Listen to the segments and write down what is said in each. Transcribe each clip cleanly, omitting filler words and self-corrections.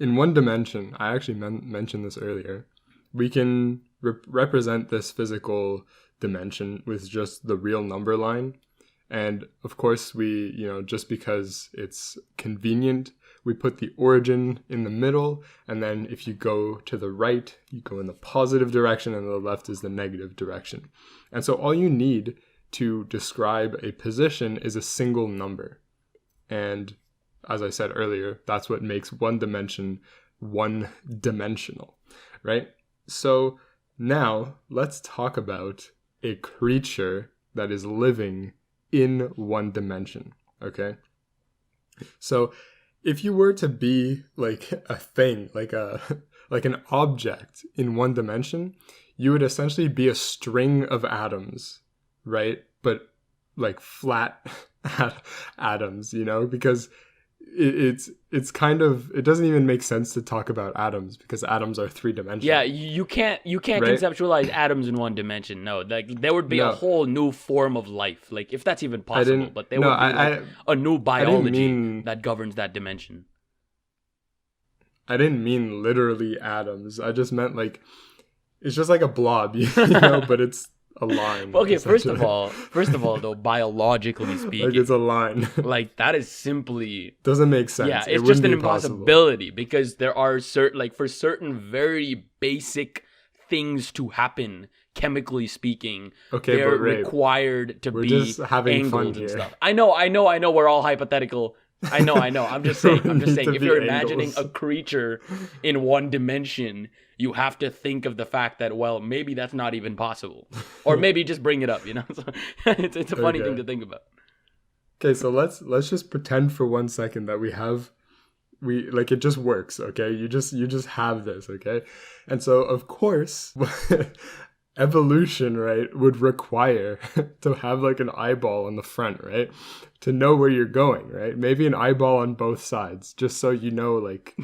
in one dimension, I actually mentioned this earlier, we can represent this physical dimension with just the real number line. And of course, we, just because it's convenient, we put the origin in the middle. And then if you go to the right, you go in the positive direction, and the left is the negative direction. And so all you need to describe a position is a single number. And as I said earlier, that's what makes one dimension one-dimensional, right? So now let's talk about a creature that is living in one dimension, okay? So if you were to be like a thing, like an object in one dimension, you would essentially be a string of atoms, right? But like flat atoms, because it's kind of, it doesn't even make sense to talk about atoms because atoms are three-dimensional. Yeah, you can't right? conceptualize atoms in one dimension. No, like there would be a whole new form of life, like if that's even possible. But there would be a new biology that governs that dimension. I didn't mean literally atoms. I just meant like it's just like a blob, but it's a line. Okay, first of all, though, biologically speaking, like it's a line. Like that is simply doesn't make sense. Yeah, it's just an impossibility because there are certain very basic things to happen, chemically speaking. Okay, they're but Ray, required to we're be just having angled fun and here. stuff. I know. We're all hypothetical. I know. I'm just saying. If you're imagining a creature in one dimension, you have to think of the fact that, well, maybe that's not even possible. Or maybe just bring it up, So it's a funny thing to think about. Okay, so let's just pretend for 1 second that it just works, okay? You just have this, okay? And so of course evolution, right, would require to have like an eyeball on the front, right? To know where you're going, right? Maybe an eyeball on both sides, just so you know like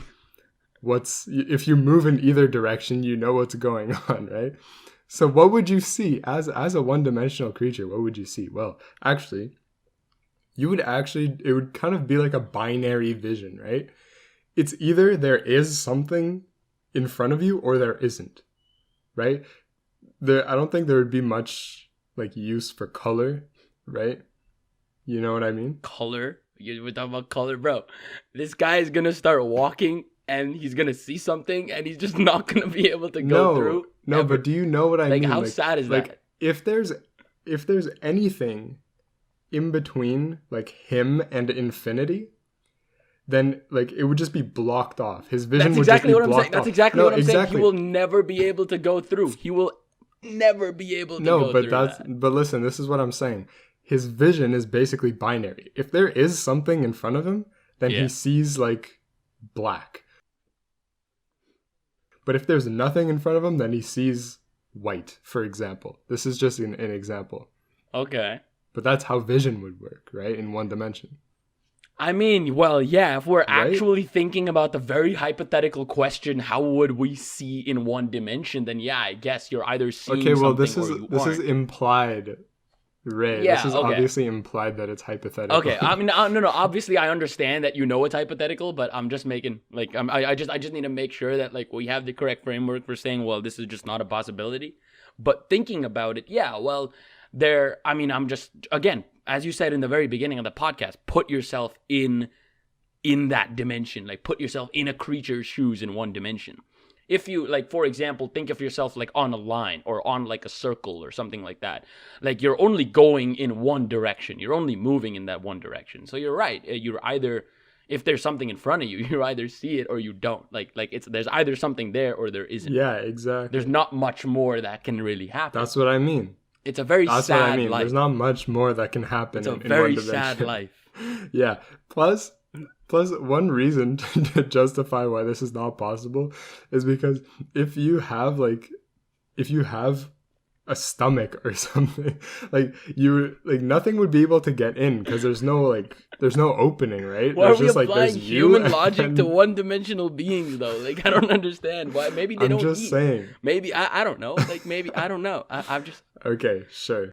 if you move in either direction, you know what's going on, right? So what would you see as a one-dimensional creature? What would you see? Well, actually, it would kind of be like a binary vision, right? It's either there is something in front of you or there isn't, right? I don't think there would be much like use for color, right? You know what I mean? Color? We're talking about color, bro. This guy is gonna start walking and he's gonna see something and he's just not gonna be able to go through. No, but do you know what I mean? How sad is that? If there's anything in between like him and infinity, then like it would just be blocked off. His vision would just be blocked off. That's exactly what I'm saying. He will never be able to go through. He will never be able to go through that. But listen, this is what I'm saying. His vision is basically binary. If there is something in front of him, then he sees like black. But if there's nothing in front of him, then he sees white, for example. This is just an example. Okay. But that's how vision would work, right? In one dimension. I mean, well, yeah, if we're actually thinking about the very hypothetical question, how would we see in one dimension, then yeah, I guess you're either seeing something or you aren't. This is implied, Ray. Yeah, this is obviously implied that it's hypothetical. Okay, I mean, no. Obviously, I understand that it's hypothetical, but I'm just making I just need to make sure that like we have the correct framework for saying, well, this is just not a possibility. But thinking about it, yeah, well, I'm just again, as you said in the very beginning of the podcast, put yourself in that dimension, like put yourself in a creature's shoes in one dimension. If you, like, for example, think of yourself like on a line or on like a circle or something like that, like you're only going in one direction. You're only moving in that one direction. So you're right. You're either, if there's something in front of you, you either see it or you don't. Like there's either something there or there isn't. Yeah, exactly. There's not much more that can really happen. That's what I mean. It's a very sad life. There's not much more that can happen. It's a very sad life. Yeah. Plus, one reason to justify why this is not possible is because if you have a stomach or something, nothing would be able to get in because there's no opening, right? Why there's are we just applying there's human logic to one-dimensional beings though? Like I don't understand why. Maybe they don't eat. I'm just saying. Maybe I don't know. Like maybe I don't know. I'm just okay. Sure.